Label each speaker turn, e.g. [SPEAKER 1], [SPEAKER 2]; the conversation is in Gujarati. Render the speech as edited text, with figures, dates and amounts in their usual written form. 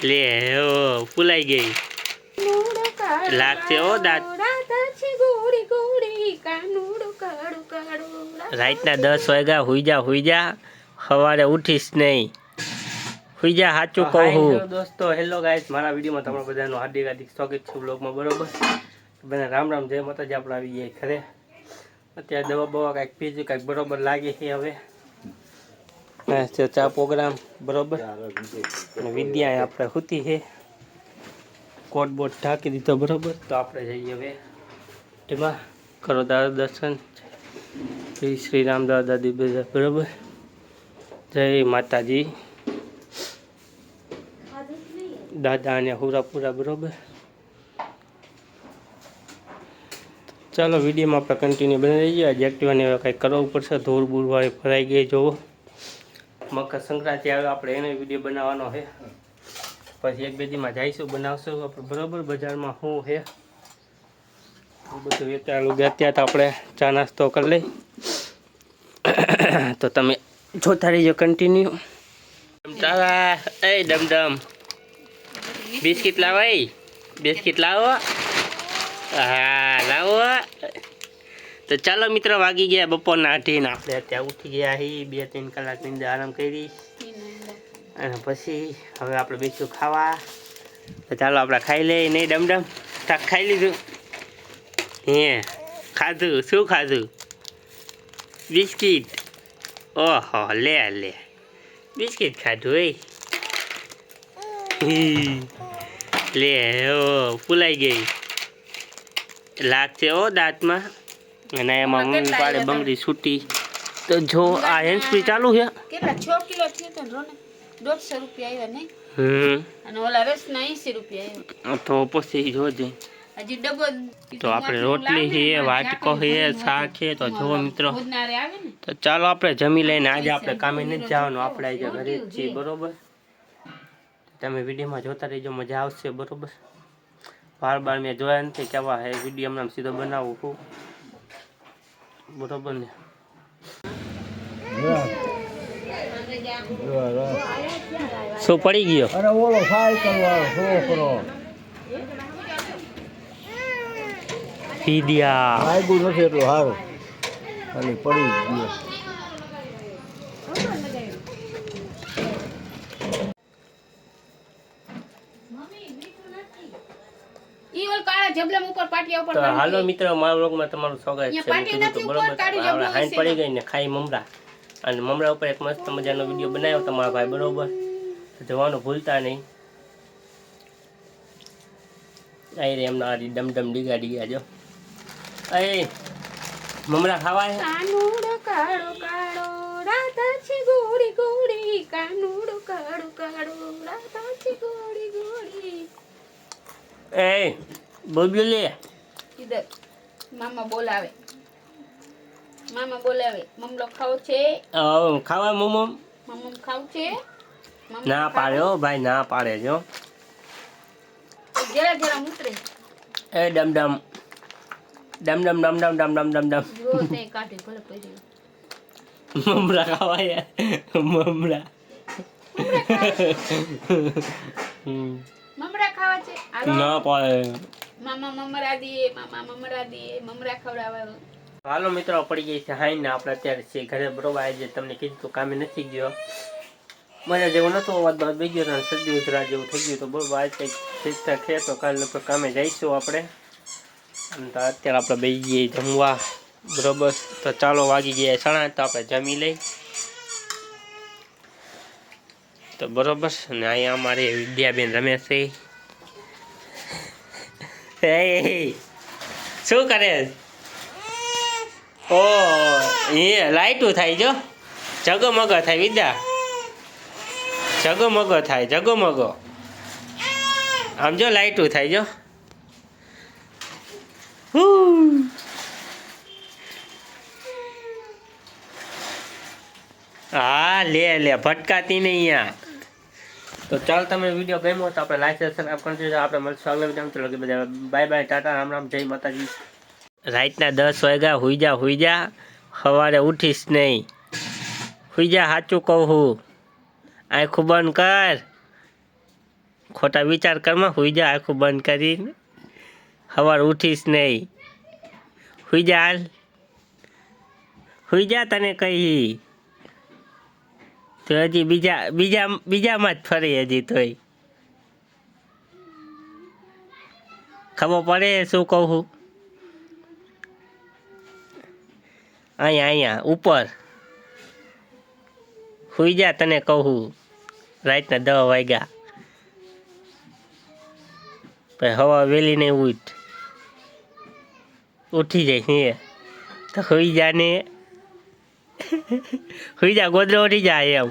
[SPEAKER 1] લે ફૂલાઈ ગઈ લાગશે ઓ દાંત રાતના 10 વાગ્યા હુઈ જા સવારે ઉઠીશ નહીં હુઈ જા સાચું કહું હું દોસ્તો હેલો ગાઈસ મારા વિડીયોમાં તમારા બધાનું હાર્દિક સ્વાગત છે બ્લોગમાં બરોબર બધા રામ રામ જય માતાજી આપણે આવી ગયા ઘરે અત્યારે દવા બવા કાંઈક પીજું કાંઈક બરોબર લાગે છે હવે ચા પ્રોગ્રામ બરોબર અને વિદ્યા આપણે સૂતી છે કોટ બોટ ઢાંકી દીધો બરોબર તો આપણે જઈએ હવે એમાં કરો દાદા દર્શન શ્રી શ્રી રામ દાદા દાદી બધા બરોબર જય માતાજી દાદા અને હુરાપુરા બરોબર ચાલો વિડીયોમાં આપણે કન્ટિન્યુ બની રહીએ આજે એક્ટિવાને હવે કંઈક કરવું પડશે ધૂળ બૂળવાળી ભરાઈ ગઈ જોવો મકર સંક્રાંતિ આવે આપણે એનો વિડીયો બનાવવાનો છે પછી એક બે દીમાં જઈશું બનાવશું આપણે બરોબર બજારમાં શું છે બધું વેચાયેલું અત્યારે તો આપણે ચા નાસ્તો કરી લઈ તો તમે જોતા રહીજો કન્ટિન્યુ એ ડમડમ બિસ્કિટ લાવો બિસ્કિટ લાવો હા લાવો તો ચાલો મિત્રો વાગી ગયા બપોરના 8 આપણે અત્યારે ઉઠી ગયા છીએ 2-3 કલાકની અંદર આરામ કરી અને પછી હવે આપણે બેસીશું ખાવા તો ચાલો આપણે ખાઈ લઈએ નહીં ડમડમ શાક ખાઈ લીધું હે ખાધું શું ખાધું બિસ્કિટ ઓહો લે બિસ્કિટ ખાધું લે ફૂલાઈ ગઈ લાગશે ઓ દાંતમાં અને એમાં મમ્મી પાડે બંગડી છૂટી તો જો આ હેન્ડસ્પ્રી ચાલુ છે
[SPEAKER 2] કેટલા 6 કિલો થયો તો રોને 150 રૂપિયા આવ્યા ને અને ઓલા રસના 80 રૂપિયા આવ્યા
[SPEAKER 1] તો પછી જોજે
[SPEAKER 2] હજી ડબો
[SPEAKER 1] તો આપણે રોટલી છે વાટકો છે શાક છે તો જો મિત્રો
[SPEAKER 2] ઉડનારે આવે ને
[SPEAKER 1] તો ચાલો આપણે જમી લઈને આજે આપણે કામે નથી જવાનું આપણે આજે ઘરે જ છીએ બરોબર તમે વિડીયોમાં જોતા રહેજો મજા આવશે બરોબર બાર મેં જોયા નથી કેવા હે વિડીયો હમણાં સીધો બનાવું છું બરોબર ને શું પડી ગયો
[SPEAKER 3] અરે ઓલો સાયકલ વાળો છોકરો
[SPEAKER 1] વિદ્યા
[SPEAKER 3] લાગ્યું નથી એટલું સારું ખાલી પડી ગયો
[SPEAKER 2] ઈ ઓલ કાળા જબલમ ઉપર પાટિયા ઉપર
[SPEAKER 1] તો હાલો મિત્રો મારા વ્લોગમાં તમારું સ્વાગત છે તો બરોબર આપણે હાઈન પડી ગઈ ને ખાઈ મમરા અને મમરા ઉપર એક મસ્ત મજાનો વિડીયો બનાવ્યો તમારા ભાઈ બરોબર જવાનું ભૂલતા નહીં આઈ રે એમના આરી ડમડમ ડીગા જો એ મમરા ખાવા હે
[SPEAKER 2] કાનુડો કાળો કાળો રાધા છે ગોડી ગોડી કાનુડો કાળો કાળો રાધા છે ગોડી ગોડી
[SPEAKER 1] એ બોલ લે
[SPEAKER 2] ઇધર મામા બોલાવે મમલો ખાવ છે
[SPEAKER 1] ખાવા મમ
[SPEAKER 2] ખાવ છે
[SPEAKER 1] ના પાડે હો ભાઈ ના પાડે જો
[SPEAKER 2] જરા ઉતરે
[SPEAKER 1] એ ડમડમ
[SPEAKER 2] જો તે કાઢે ભલે પડી
[SPEAKER 1] મમરા ખાવા યાર મમરા
[SPEAKER 2] મમરા ખાવા છે
[SPEAKER 1] ના પાડે
[SPEAKER 2] મામા મમરા દે મમરા ખવડાવે
[SPEAKER 1] હાલો મિત્રો પડી ગઈ છે હાઈ ને આપણે અત્યારે છે ઘરે બરોબર આજે તમને કીધું તો કામે નથી ગયો મને જેવો નતો વાત બાદ બે ગયો શરદી ઉધરા જેવું થઈ ગયું તો બરોબર આજ કંઈક ઠીકઠાક છે તો કાલે લોકો કામે જઈશું આપણે અને તો અત્યારે આપણે બે ગઈએ જમવા બરોબર તો ચાલો વાગી ગયા સણા તો આપણે જમી લઈ તો બરોબર અને અહીંયા અમારે વિદ્યાબેન રમે છે શું કરે ઓ એ લાઈટું થાય જો જગમગ થાય વિદ્યા જગમગ થાય જગમગ આમ જો લાઈટું થાય જો હા લે ભટકાતી નહીં અહીંયા તો ચાલ તમે વિડીયો ગમ્યો તો આપણે લાઈક સબસ્ક્રાઈબ કરજો આપણે મળશું આગલા વિડીયોમાં તો બધા બાય બાય ટાટા રામ રામ જય માતાજી રાતના 10 વાગ્યા હુઈ જા સવારે ઉઠીશ નહીં હુઈ જા સાચું કહું હું આંખું બંધ કર ખોટા વિચાર કરમાં હુઈ જા આખું બંધ કરીને. સવાર ઉઠીશ નહીં. હુઈ જા હાલ. હુઈ જા તને કહી. તો હજી બીજામાં જ ફરી હજી તોય. ખબર પડે શું કહું છું? અહીંયા ઉપર હુઈ જા તને કહું. રાતના 10 વાગ્યા પછી હવા વહેલી નહીં ઉઠી જાય ને તો હુઈ જા ને. હુઈ જા ગોદડો ઉઠી જાય એમ.